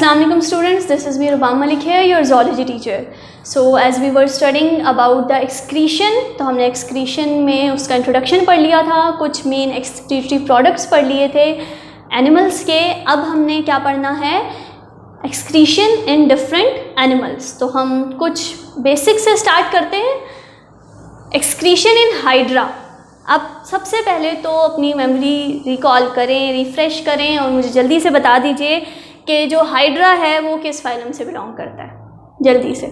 Assalamu alaikum students, this is me Rubam Malik here, your zoology teacher. So as we were studying about the excretion, तो हमने excretion में उसका introduction पढ़ लिया था, कुछ main excretory products पढ़ लिए थे animals के. अब हमने क्या पढ़ना है, excretion in different animals. तो हम कुछ basic से start करते हैं. excretion in hydra. अब सबसे पहले तो अपनी मेमोरी रिकॉल करें, रिफ़्रेश करें और मुझे जल्दी से बता दीजिए कि जो हाइड्रा है वो किस फाइलम से बिलोंग करता है. जल्दी से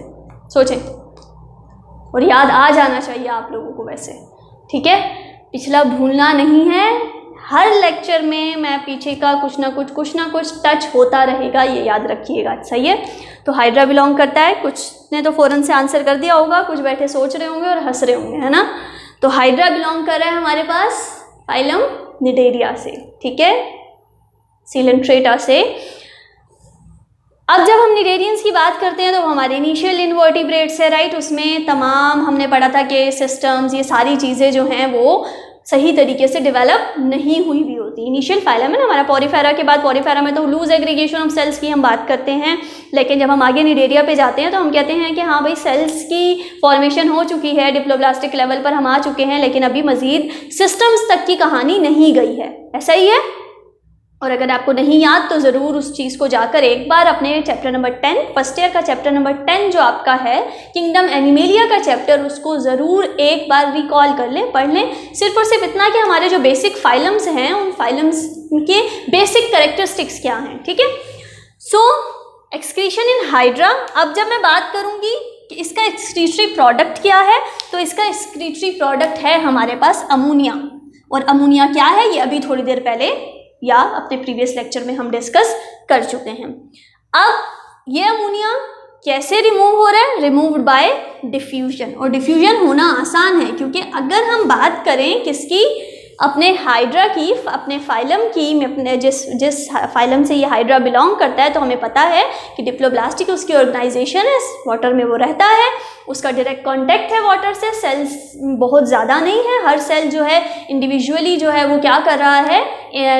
सोचें और याद आ जाना चाहिए आप लोगों को वैसे, ठीक है. पिछला भूलना नहीं है. हर लेक्चर में मैं पीछे का कुछ ना कुछ टच होता रहेगा, ये याद रखिएगा. सही है. तो हाइड्रा बिलोंग करता है. कुछ ने तो फ़ौरन से आंसर कर दिया होगा, कुछ बैठे सोच रहे होंगे और हंस रहे होंगे, है ना. तो हाइड्रा बिलोंग कर रहा है हमारे पास फाइलम निडेरिया से, ठीक है, सीलेंट्रेटा से. अब जब हम निडेरियंस की बात करते हैं तो हमारे इनिशियल इन्वर्टिब्रेट्स है, राइट. उसमें तमाम हमने पढ़ा था कि सिस्टम्स, ये सारी चीज़ें जो हैं वो सही तरीके से डेवलप नहीं हुई भी होती. इनिशियल फाइलम है ना हमारा. पॉरीफेरा के बाद, पॉरीफेरा में तो लूज एग्रीगेशन ऑफ सेल्स की हम बात करते हैं, लेकिन जब हम आगे निडेरिया पे जाते हैं तो हम कहते हैं कि हाँ भाई सेल्स की फॉर्मेशन हो चुकी है, डिप्लोब्लास्टिक लेवल पर हम आ चुके हैं, लेकिन अभी मज़ीद सिस्टम्स तक की कहानी नहीं गई है. ऐसा ही है. और अगर आपको नहीं याद तो ज़रूर उस चीज़ को जाकर एक बार अपने चैप्टर नंबर 10, फर्स्ट ईयर का चैप्टर नंबर 10 जो आपका है किंगडम एनिमेलिया का चैप्टर, उसको ज़रूर एक बार रिकॉल कर लें, पढ़ लें. सिर्फ और सिर्फ इतना कि हमारे जो बेसिक फाइलम्स हैं उन फाइलम्स के बेसिक कैरेक्टरिस्टिक्स क्या हैं, ठीक है. सो एक्सक्रीशन इन हाइड्रा. अब जब मैं बात करूँगी कि इसका एक्सक्रीटरी प्रोडक्ट क्या है, तो इसका एक्सक्रीटरी प्रोडक्ट है हमारे पास अमोनिया. और अमोनिया क्या है ये अभी थोड़ी देर पहले या अपने प्रीवियस लेक्चर में हम डिस्कस कर चुके हैं. अब ये अमोनिया कैसे रिमूव हो रहा है, रिमूव्ड बाय डिफ्यूजन. और डिफ्यूजन होना आसान है क्योंकि अगर हम बात करें किसकी, अपने हाइड्रा की, अपने फाइलम की, अपने जिस फाइलम से ये हाइड्रा बिलोंग करता है, तो हमें पता है कि डिप्लोब्लास्टिक उसकी ऑर्गेनाइजेशन है, वाटर में वो रहता है, उसका डायरेक्ट कांटेक्ट है वाटर से. सेल्स बहुत ज़्यादा नहीं है, हर सेल जो है इंडिविजुअली जो है वो क्या कर रहा है,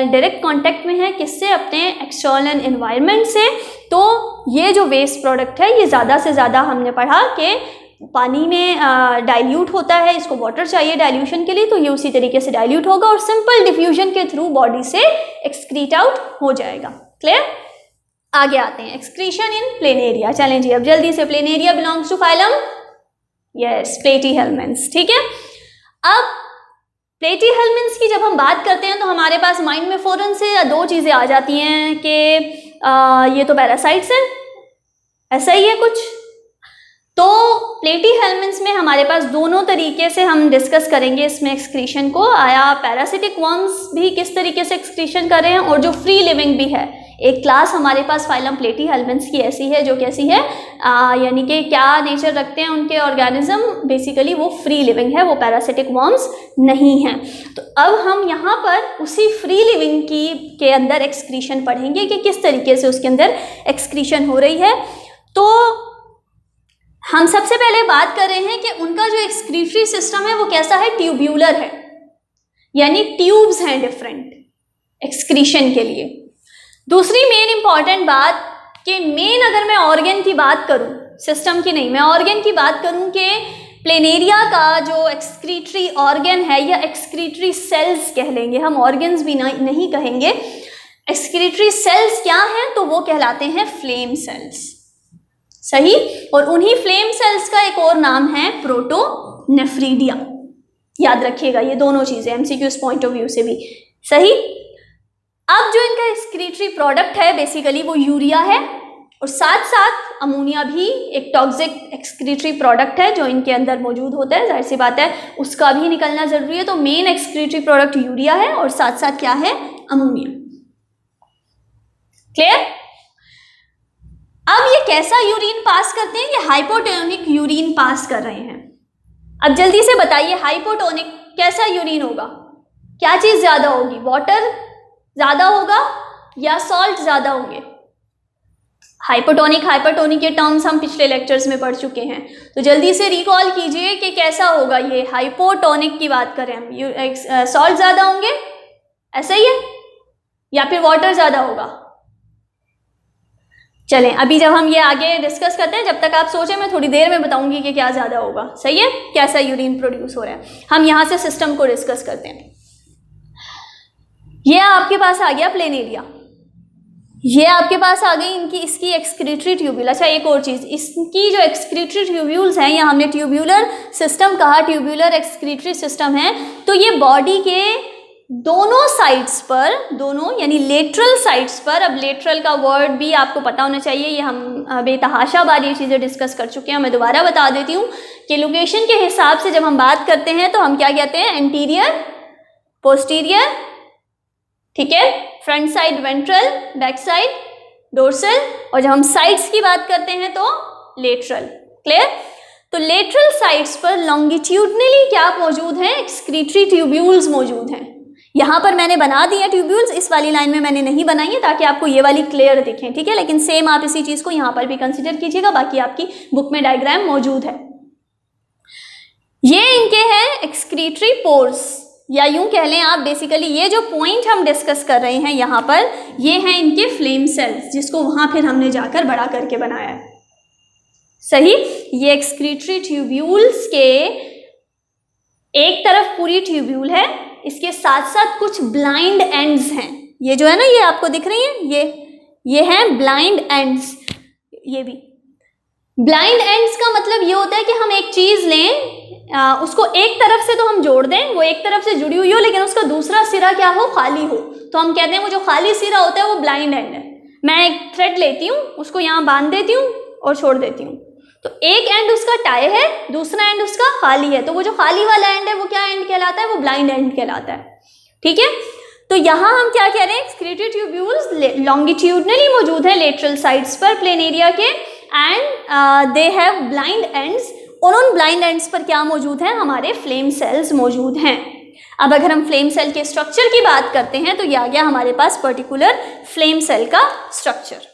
डायरेक्ट कांटेक्ट में है किससे, अपने एक्सटर्नल एनवायरनमेंट से. तो ये जो वेस्ट प्रोडक्ट है ये ज़्यादा से ज़्यादा हमने पढ़ा कि पानी में डाइल्यूट होता है. इसको वाटर चाहिए डाइल्यूशन के लिए, तो ये उसी तरीके से डाइल्यूट होगा और सिंपल डिफ्यूजन के थ्रू बॉडी से एक्सक्रीट आउट हो जाएगा. क्लियर. आगे आते हैं एक्सक्रीशन इन प्लेनेरिया. चलें जी, अब जल्दी से. Planaria belongs to phylum, yes, platyhelminthes, ठीक है. अब प्लेटीहेल्मिन्थ्स की जब हम बात करते हैं तो हमारे पास माइंड में फ़ौरन से दो चीज़ें आ जाती हैं कि ये तो पैरासाइट्स हैं. ऐसा ही है कुछ. तो प्लेटीहेल्मिन्थ्स में हमारे पास दोनों तरीके से हम डिस्कस करेंगे इसमें एक्सक्रीशन को. आया पैरासिटिक वर्म्स भी किस तरीके से एक्सक्रीशन कर रहे हैं, और जो फ्री लिविंग भी है. एक क्लास हमारे पास फाइलम प्लेटीहेल्मिन्थ्स की ऐसी है जो कैसी है, यानी कि क्या नेचर रखते हैं उनके ऑर्गेनिज्म, बेसिकली वो फ्री लिविंग है, वो पैरासिटिक वर्म्स नहीं हैं. तो अब हम यहाँ पर उसी फ्री लिविंग के अंदर एक्सक्रीशन पढ़ेंगे कि किस तरीके से उसके अंदर एक्सक्रीशन हो रही है. तो हम सबसे पहले बात कर रहे हैं कि उनका जो एक्सक्रीटरी सिस्टम है वो कैसा है, ट्यूब्यूलर है, यानी ट्यूब्स हैं डिफरेंट एक्सक्रीशन के लिए. दूसरी मेन इंपॉर्टेंट बात कि मेन अगर मैं ऑर्गन की बात करूं, सिस्टम की नहीं, मैं ऑर्गन की बात करूं कि प्लेनेरिया का जो एक्सक्रीटरी ऑर्गन है या एक्सक्रीटरी सेल्स कह लेंगे हम, ऑर्गन्स भी नहीं कहेंगे. एक्सक्रीटरी सेल्स क्या हैं, तो वो कहलाते हैं फ्लेम सेल्स. सही. और उन्हीं फ्लेम सेल्स का एक और नाम है प्रोटोनेफ्रीडिया. याद रखिएगा ये दोनों चीज़ें एमसीक्यूज पॉइंट ऑफ व्यू से भी. सही. अब जो इनका एक्सक्रीटरी प्रोडक्ट है बेसिकली वो यूरिया है, और साथ साथ अमोनिया भी एक टॉक्सिक एक्सक्रीटरी प्रोडक्ट है जो इनके अंदर मौजूद होता है. जाहिर सी बात है उसका भी निकलना ज़रूरी है. तो मेन एक्सक्रीटरी प्रोडक्ट यूरिया है और साथ साथ क्या है, अमोनिया. क्लियर. अब ये कैसा यूरिन पास करते हैं, ये हाइपोटोनिक यूरिन पास कर रहे हैं. अब जल्दी से बताइए हाइपोटोनिक कैसा यूरिन होगा, क्या चीज़ ज़्यादा होगी, वाटर ज़्यादा होगा या सॉल्ट ज़्यादा होंगे. हाइपोटोनिक, हाइपरटोनिक के टर्म्स हम पिछले लेक्चर्स में पढ़ चुके हैं. तो जल्दी से रिकॉल कीजिए कि कैसा होगा ये. हाइपोटोनिक की बात करें हम, सॉल्ट ज़्यादा होंगे, ऐसा ही है, या फिर वाटर ज़्यादा होगा. चलें, अभी जब हम ये आगे डिस्कस करते हैं, जब तक आप सोचें मैं थोड़ी देर में बताऊंगी कि क्या ज़्यादा होगा। सही है, कैसा यूरिन प्रोड्यूस हो रहा है। हम यहाँ से सिस्टम को डिस्कस करते हैं। ये आपके पास आ गया प्लेन एरिया, ये आपके पास आ गई इसकी एक्सक्रीटरी ट्यूब्यूल। अच्छा, एक और चीज़, इसकी जो एक्सक्रीटरी ट्यूब्यूल्स हैं, या हमने ट्यूब्यूलर सिस्टम कहा, ट्यूब्यूलर एक्सक्रीटरी सिस्टम है, तो ये बॉडी के दोनों साइड्स पर, दोनों यानी लेटरल साइड्स पर, अब लेटरल का वर्ड भी आपको पता होना चाहिए, ये हम बेतहाशा बार ये चीज़ें डिस्कस कर चुके हैं। मैं दोबारा बता देती हूँ कि लोकेशन के हिसाब से जब हम बात करते हैं तो हम क्या कहते हैं, एंटीरियर, पोस्टीरियर, ठीक है, front side ventral, back side dorsal, और जब हम साइड्स की बात करते हैं तो लेटरल। क्लियर? तो लेटरल साइड्स पर लॉन्गिट्यूडनली क्या मौजूद है, एक्सक्रीटरी ट्यूब्यूल्स मौजूद हैं। यहाँ पर मैंने बना दिया ट्यूब्यूल्स, इस वाली लाइन में मैंने नहीं बनाई है ताकि आपको ये वाली क्लियर दिखें, ठीक है। लेकिन सेम आप इसी चीज़ को यहाँ पर भी कंसिडर कीजिएगा, बाकी आपकी बुक में डायग्राम मौजूद है। ये इनके हैं एक्सक्रीटरी पोर्स, या यूं कह लें आप बेसिकली ये जो पॉइंट हम डिस्कस कर रहे हैं यहाँ पर, ये हैं इनके फ्लेम सेल्स, जिसको वहाँ फिर हमने जाकर बड़ा करके बनाया है। सही, ये एक्सक्रीटरी ट्यूब्यूल्स के एक तरफ पूरी ट्यूब्यूल है, इसके साथ साथ कुछ ब्लाइंड एंड्स हैं। ये जो है ना, ये आपको दिख रही है, ये हैं ब्लाइंड एंड्स। ये भी ब्लाइंड एंड्स का मतलब ये होता है कि हम एक चीज़ लें, उसको एक तरफ से तो हम जोड़ दें, वो एक तरफ से जुड़ी हुई हो, लेकिन उसका दूसरा सिरा क्या हो, खाली हो, तो हम कहते हैं वो जो खाली सिरा होता है वो ब्लाइंड एंड है। मैं एक थ्रेड लेती हूँ, उसको यहाँ बांध देती हूँ और छोड़ देती हूँ, तो एक एंड उसका टाई है, दूसरा एंड उसका खाली है, तो वो जो खाली वाला एंड है वो क्या एंड कहलाता है, वो ब्लाइंड एंड कहलाता है। ठीक है, तो यहाँ हम क्या कह रहे हैं, एक्सक्रीटरी ट्यूब्यूल्स लॉन्गिट्यूडनली मौजूद है लेटरल साइड्स पर प्लेन एरिया के, and they have blind ends, और उन ब्लाइंड एंड्स पर क्या मौजूद है, हमारे फ्लेम सेल्स मौजूद हैं। अब अगर हम फ्लेम सेल के स्ट्रक्चर की बात करते हैं तो ये आ गया हमारे पास पर्टिकुलर फ्लेम सेल का स्ट्रक्चर।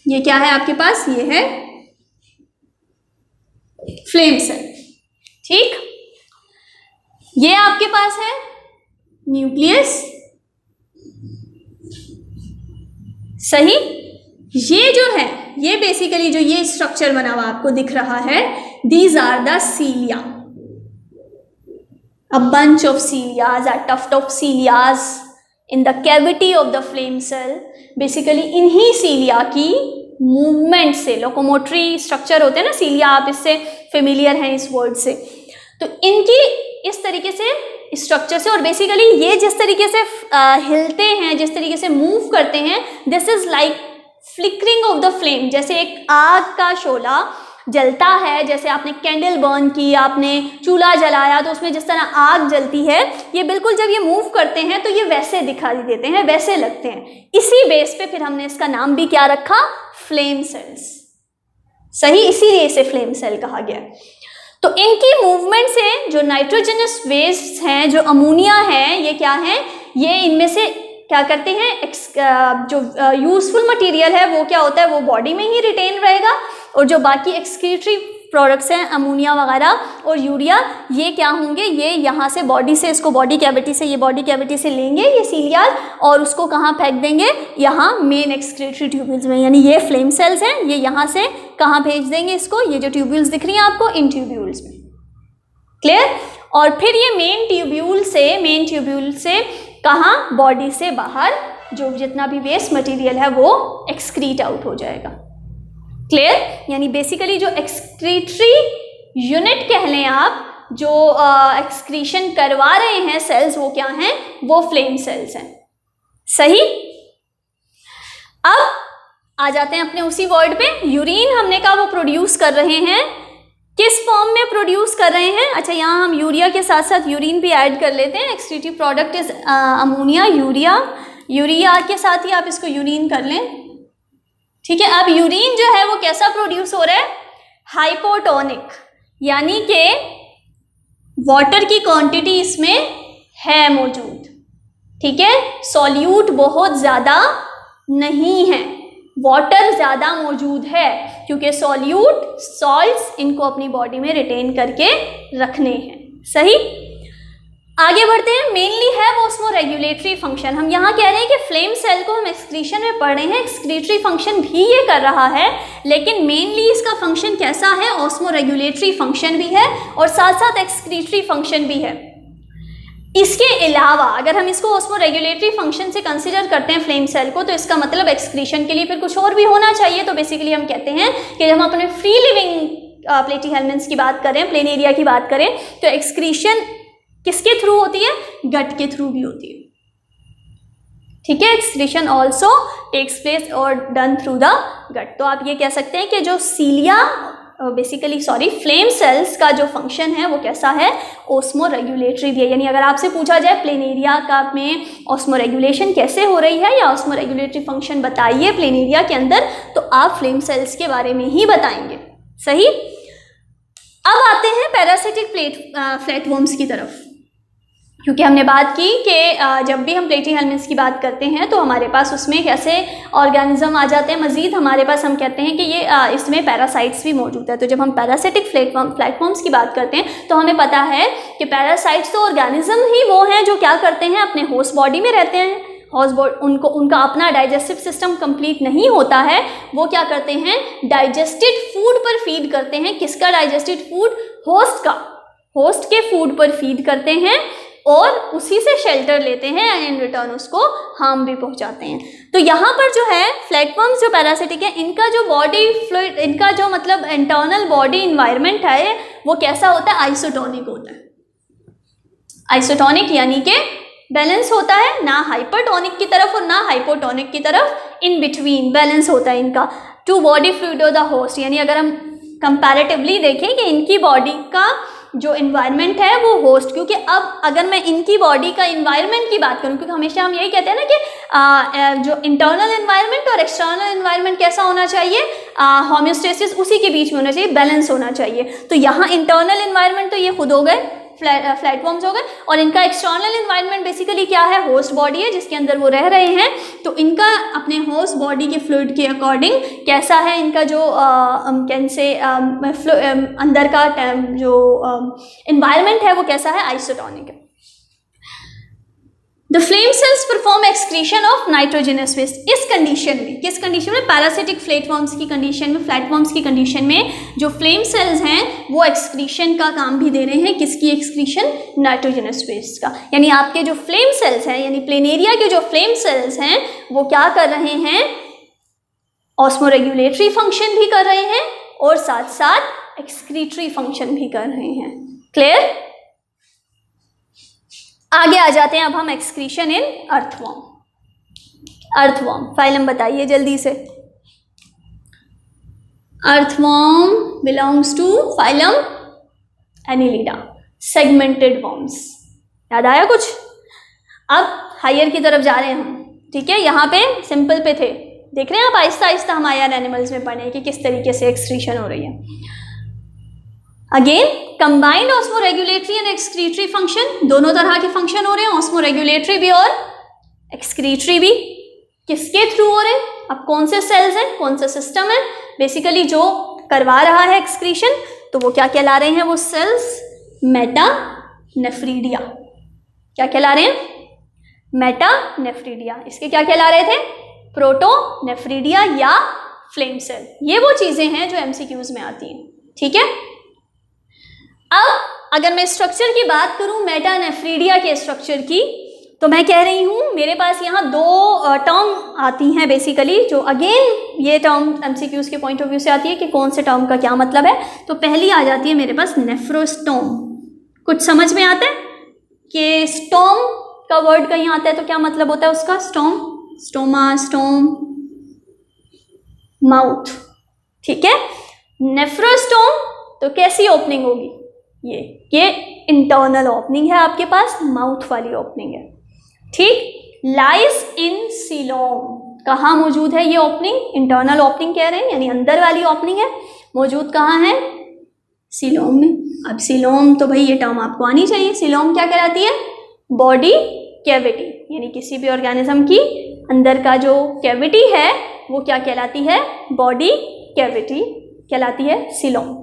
ये क्या है आपके पास, ये है फ्लेम सेल। ठीक, ये आपके पास है न्यूक्लियस। सही, ये जो है, ये बेसिकली जो ये स्ट्रक्चर बना हुआ आपको दिख रहा है, these are the cilia, a bunch of cilias, a tuft of cilias in the cavity of the flame cell. Basically इन्हीं सीलिया की मूवमेंट से, लोकोमोटरी स्ट्रक्चर होते हैं ना सीलिया, आप इससे फेमिलियर हैं इस वर्ड से, तो इनकी इस तरीके से स्ट्रक्चर से, और बेसिकली ये जिस तरीके से हिलते हैं, जिस तरीके से मूव करते हैं, this is like flickering of the flame. जैसे एक आग का शोला जलता है, जैसे आपने कैंडल बर्न की, आपने चूल्हा जलाया, तो उसमें जिस तरह आग जलती है, ये बिल्कुल जब ये मूव करते हैं तो ये वैसे दिखाई देते हैं, वैसे लगते हैं। इसी बेस पे फिर हमने इसका नाम भी क्या रखा, फ्लेम सेल्स। सही, इसीलिए इसे फ्लेम सेल कहा गया। तो इनकी मूवमेंट से जो नाइट्रोजनस वेस्ट हैं, जो अमोनिया है, ये क्या है, ये इनमें से क्या करते हैं, जो यूजफुल मटेरियल है वो क्या होता है, वो बॉडी में ही रिटेन रहेगा, और जो बाकी एक्सक्रीटरी प्रोडक्ट्स हैं, अमोनिया वगैरह और यूरिया, ये क्या होंगे, ये यहाँ से बॉडी से, इसको बॉडी कैविटी से, ये बॉडी कैविटी से लेंगे ये सीलियाज, और उसको कहाँ फेंक देंगे, यहाँ मेन एक्सक्रीटरी ट्यूब्यूल्स में, यानी ये फ्लेम सेल्स हैं, ये यहाँ से कहाँ भेज देंगे इसको, ये जो ट्यूब्यूल्स दिख रही हैं आपको, इन ट्यूब्यूल्स में। क्लियर? और फिर ये मेन ट्यूब्यूल से कहाँ, बॉडी से बाहर जो जितना भी वेस्ट मटेरियल है वो एक्सक्रीट आउट हो जाएगा। क्लियर? यानी बेसिकली जो एक्सक्रीटरी यूनिट कह लें आप, जो एक्सक्रीशन करवा रहे हैं सेल्स, वो क्या हैं, वो फ्लेम सेल्स हैं। सही, अब आ जाते हैं अपने उसी वर्ड पे। यूरिन हमने कहा वो प्रोड्यूस कर रहे हैं, किस फॉर्म में प्रोड्यूस कर रहे हैं। अच्छा, यहाँ हम यूरिया के साथ साथ यूरिन भी ऐड कर लेते हैं। Excretive product is ammonia, urea के साथ ही आप इसको यूरिन कर लें। ठीक है, अब यूरिन जो है वो कैसा प्रोड्यूस हो रहा है, हाइपोटोनिक, यानी कि वाटर की क्वांटिटी इसमें है मौजूद। ठीक है, सॉल्यूट बहुत ज़्यादा नहीं है, वाटर ज़्यादा मौजूद है, क्योंकि सॉल्ट्स इनको अपनी बॉडी में रिटेन करके रखने हैं। सही, आगे बढ़ते हैं। मेनली है वो ऑस्मोरेगुलेटरी फंक्शन। हम यहाँ कह रहे हैं कि फ्लेम सेल को हम एक्सक्रीशन में पढ़ रहे हैं, एक्सक्रीटरी फंक्शन भी ये कर रहा है, लेकिन मेनली इसका फंक्शन कैसा है, ऑस्मोरेगुलेटरी फंक्शन भी है और साथ साथ एक्सक्रीटरी फंक्शन भी है। इसके अलावा अगर हम इसको ऑस्मोरेगुलेटरी फंक्शन से कंसिडर करते हैं फ्लेम सेल को, तो इसका मतलब एक्सक्रीशन के लिए फिर कुछ और भी होना चाहिए। तो बेसिकली हम कहते हैं कि जब हम अपने फ्री लिविंग प्लेटीहेल्मिन्थ्स की बात करें, प्लेनेरिया की बात करें, तो एक्सक्रीशन किसके थ्रू होती है, गट के थ्रू भी होती है। ठीक है, एक्सक्रीशन ऑल्सो टेक्स प्लेस और डन थ्रू द गट। तो आप ये कह सकते हैं कि जो सीलिया फ्लेम सेल्स का जो फंक्शन है वो कैसा है, ऑस्मोरेगुलेटरी भी है। यानी अगर आपसे पूछा जाए प्लेनेरिया का में ऑस्मोरेगुलेशन कैसे हो रही है या ऑस्मोरेगुलेटरी फंक्शन बताइए प्लेनेरिया के अंदर, तो आप फ्लेम सेल्स के बारे में ही बताएंगे। सही। अब आते हैं पैरासिटिक फ्लैटवर्म्स की तरफ, क्योंकि हमने बात की कि जब भी हम प्लेटीहेल्मिन्थ्स की बात करते हैं तो हमारे पास उसमें कैसे ऑर्गेनिज्म आ जाते हैं मज़ीद हमारे पास। हम कहते हैं कि ये इसमें पैरासाइट्स भी मौजूद है। तो जब हम पैरासिटिक फ्लैटवर्म्स की बात करते हैं तो हमें पता है कि पैरासाइट्स तो ऑर्गेनिज्म ही वो हैं जो क्या करते हैं, अपने होस्ट बॉडी में रहते हैं। होस्ट बॉडी उनका अपना डाइजेस्टिव सिस्टम कंप्लीट नहीं होता है, वो क्या करते हैं, डाइजेस्टेड फूड पर फीड करते हैं। किसका डाइजेस्टेड फूड, होस्ट का। होस्ट के फूड पर फीड करते हैं और उसी से शेल्टर लेते हैं एंड इन रिटर्न उसको हार्म भी पहुंचाते हैं। तो यहाँ पर जो है फ्लैटवर्म्स जो पैरासिटिक है, इनका जो बॉडी फ्लूइड, इनका जो मतलब इंटरनल बॉडी इन्वायरमेंट है वो कैसा होता है, आइसोटोनिक होता है। आइसोटोनिक यानी कि बैलेंस होता है, ना हाइपरटोनिक की तरफ और ना हाइपोटोनिक की तरफ, इन बिटवीन बैलेंस होता है इनका। To body fluid of the host, यानी अगर हम कंपैरेटिवली देखें कि इनकी बॉडी का जो इन्वायरमेंट है वो होस्ट, क्योंकि अब अगर मैं इनकी बॉडी का इन्वायरमेंट की बात करूं, क्योंकि हमेशा हम यही कहते हैं ना कि जो इंटरनल इन्वायरमेंट और एक्सटर्नल इन्वायरमेंट कैसा होना चाहिए, होम्योस्टेसिस उसी के बीच में होना चाहिए, बैलेंस होना चाहिए। तो यहाँ इंटरनल इन्वायरमेंट तो ये खुद हो गए फ्लैटवर्म्स हो गए, और इनका एक्सटर्नल इन्वायरमेंट बेसिकली क्या है, होस्ट बॉडी है जिसके अंदर वो रह रहे हैं। तो इनका अपने होस्ट बॉडी के फ्लूइड के अकॉर्डिंग कैसा है, इनका जो कैसे अंदर का जो इन्वायरमेंट है वो कैसा है, आइसोटोनिक है। The flame cells perform excretion of nitrogenous waste. इस कंडीशन में, किस कंडीशन में, पैरासिटिक फ्लैटवर्म्स की कंडीशन में, फ्लैटवर्म्स की कंडीशन में जो फ्लेम सेल्स हैं वो एक्सक्रीशन का काम भी दे रहे हैं। किसकी एक्सक्रीशन, नाइट्रोजनस वेस्ट का। यानी आपके जो फ्लेम सेल्स हैं, यानी प्लेनेरिया के जो फ्लेम सेल्स हैं वो क्या कर रहे हैं, ऑस्मोरेगुलेटरी फंक्शन भी कर रहे हैं और साथ साथ एक्सक्रीटरी फंक्शन भी कर रहे हैं। क्लियर। आगे आ जाते हैं अब हम excretion in earthworm. Earthworm phylum बताइए जल्दी से। Earthworm belongs to phylum annelida, segmented worms. याद आया कुछ। अब हायर की तरफ जा रहे हैं हम। ठीक है, यहाँ पे सिंपल पे थे, देख रहे हैं आप, आहिस्ता आहिस्ता हम हायर एनिमल्स में पढ़े कि किस तरीके से एक्सक्रीशन हो रही है। Again combined osmoregulatory and excretory function, दोनों तरह के फंक्शन हो रहे हैं, ऑस्मोरेगुलेटरी भी और एक्सक्रीटरी भी। किसके थ्रू हो रहे हैं, अब कौन से सेल्स हैं, कौन सा सिस्टम है, बेसिकली जो करवा रहा है एक्सक्रीशन, तो वो क्या कहला रहे हैं, वो सेल्स मेटानेफ्रीडिया। क्या कहला रहे हैं, मेटानेफ्रीडिया। इसके क्या कहला रहे थे, प्रोटोनेफ्रीडिया या फ्लेम सेल। ये वो चीजें हैं जो एमसीक्यूज में आती हैं। ठीक है। अब अगर मैं स्ट्रक्चर की बात करूं, मेटानेफ्रीडिया के स्ट्रक्चर की, तो मैं कह रही हूं मेरे पास यहाँ दो टर्म आती हैं बेसिकली, जो अगेन ये टर्म एमसीक्यूज के पॉइंट ऑफ व्यू से आती है कि कौन से टर्म का क्या मतलब है। तो पहली आ जाती है मेरे पास नेफ्रोस्टोम। कुछ समझ में आता है कि स्टोम का वर्ड कहीं आता है तो क्या मतलब होता है उसका, स्टोम, स्टोमा, स्टोम, माउथ। ठीक है। नेफ्रोस्टोम तो कैसी ओपनिंग होगी, ये इंटरनल ओपनिंग है आपके पास, माउथ वाली ओपनिंग है। ठीक। लाइज इन सीलोम, कहाँ मौजूद है ये ओपनिंग, इंटरनल ओपनिंग कह रहे हैं यानी अंदर वाली ओपनिंग है, मौजूद कहाँ है, सीलोम में। अब सीलोम तो भाई ये टर्म आपको आनी चाहिए। सीलोम क्या कहलाती है, बॉडी कैविटी, यानी किसी भी ऑर्गेनिज्म की अंदर का जो कैविटी है वो क्या कहलाती है, बॉडी कैविटी कहलाती है सीलोम।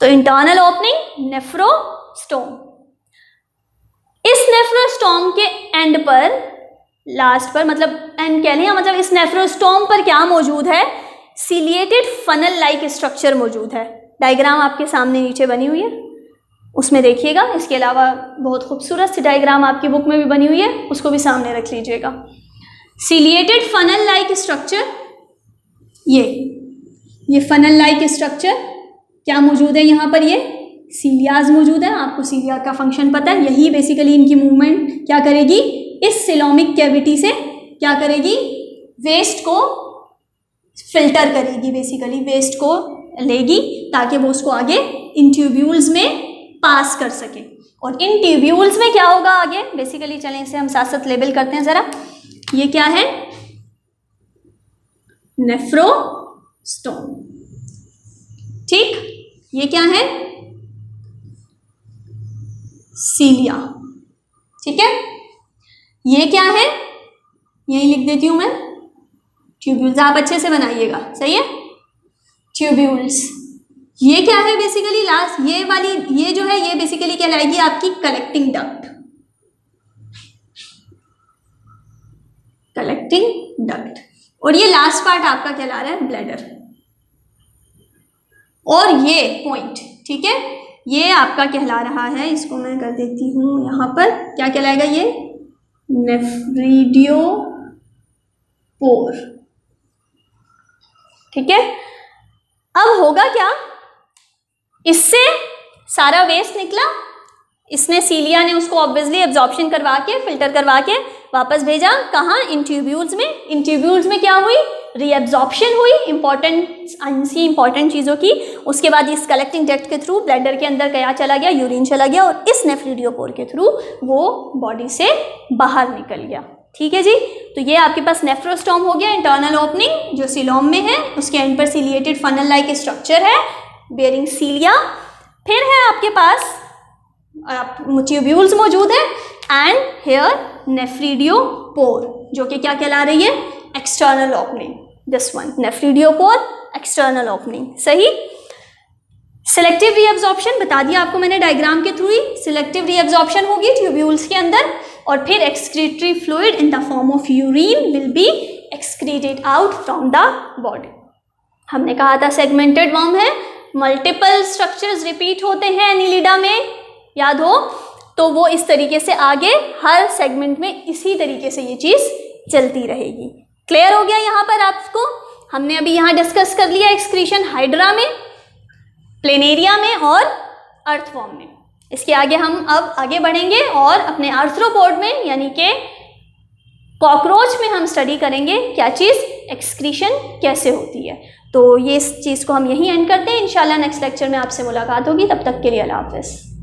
तो इंटरनल ओपनिंग नेफ्रोस्टोम। इस नेफ्रोस्टोम के एंड पर, लास्ट पर, मतलब एंड कह लें, मतलब इस नेफ्रोस्टोम पर क्या मौजूद है? सिलिएटेड फनल लाइक स्ट्रक्चर मौजूद है। डायग्राम आपके सामने नीचे बनी हुई है, उसमें देखिएगा। इसके अलावा बहुत खूबसूरत सी डायग्राम आपकी बुक में भी बनी हुई है, उसको भी सामने रख लीजिएगा। सिलिएटेड फनल लाइक स्ट्रक्चर, ये फनल लाइक स्ट्रक्चर क्या मौजूद है यहाँ पर? ये सीलियाज मौजूद है। आपको सीलिया का फंक्शन पता है, यही बेसिकली इनकी मूवमेंट क्या करेगी? इस सिलोमिक कैविटी से क्या करेगी? वेस्ट को फिल्टर करेगी, बेसिकली वेस्ट को लेगी ताकि वो उसको आगे इन ट्यूब्यूल्स में पास कर सके। और इन ट्यूब्यूल्स में क्या होगा आगे? बेसिकली चलें इसे हम साथ साथ लेबल करते हैं ज़रा। ये क्या है? नेफ्रोस्टोम। ठीक, ये क्या है? सीलिया। ठीक है, ये क्या है? यही लिख देती हूं मैं, ट्यूब्यूल्स। आप अच्छे से बनाइएगा, सही है? ट्यूब्यूल्स। ये क्या है बेसिकली? लास्ट ये वाली, ये जो है, ये बेसिकली कहलाएगी आपकी कलेक्टिंग डक्ट। Collecting duct. और ये लास्ट पार्ट आपका कहला रहा है ब्लैडर। और ये पॉइंट, ठीक है, ये आपका कहला रहा है, इसको मैं कर देती हूं यहां पर, क्या कहलाएगा ये? नेफ्रिडियोपोर। ठीक है, अब होगा क्या? इससे सारा वेस्ट निकला, इसने सीलिया ने उसको ऑब्वियसली एब्जॉर्प्शन करवा के, फिल्टर करवा के वापस भेजा कहाँ? इन ट्यूब्यूल्स में। इन ट्यूब्यूल्स में क्या हुई? रीएब्जॉर्प्शन हुई इंपॉर्टेंट चीज़ों की। उसके बाद इस कलेक्टिंग डक्ट के थ्रू ब्लैडर के अंदर क्या चला गया? यूरिन चला गया, और इस नेफ्रिडियोपोर के थ्रू वो बॉडी से बाहर निकल गया। ठीक है जी, तो ये आपके पास नेफ्रोस्टोम हो गया, इंटरनल ओपनिंग जो सीलोम में है, उसके एंड पर सिलिएटेड फनल लाइक स्ट्रक्चर है बेयरिंग सीलिया। फिर है आपके पास ट्यूब्यूल्स मौजूद है, एंड हेयर नेफ्रिडियोपोर, जो कि क्या कहला रही है? External opening. This one, nephridiopore, external opening. सही। सिलेक्टिव रीअब्जॉर्प्शन बता दिया आपको मैंने डायग्राम के थ्रू ही। सिलेक्टिव रीअब्जॉर्प्शन होगी ट्यूब्यूल्स के अंदर, और फिर excretory fluid in the form of urine will be excreted out from the body. हमने कहा था सेगमेंटेड वर्म है, मल्टीपल स्ट्रक्चर्स रिपीट होते हैं एनिलिडा में, याद हो तो वो इस तरीके से आगे हर सेगमेंट में इसी तरीके से ये चीज़ चलती रहेगी। क्लियर हो गया यहाँ पर आपको? हमने अभी यहाँ डिस्कस कर लिया एक्सक्रीशन हाइड्रा में, प्लेनेरिया में और अर्थवॉर्म में। इसके आगे हम अब आगे बढ़ेंगे और अपने आर्थ्रोपोड में यानी कि कॉकरोच में हम स्टडी करेंगे क्या चीज़? एक्सक्रीशन कैसे होती है। तो ये इस चीज़ को हम यहीं एंड करते हैं। इंशाल्लाह नेक्स्ट लेक्चर में आपसे मुलाकात होगी, तब तक के लिए अल्लाह हाफ़िज़।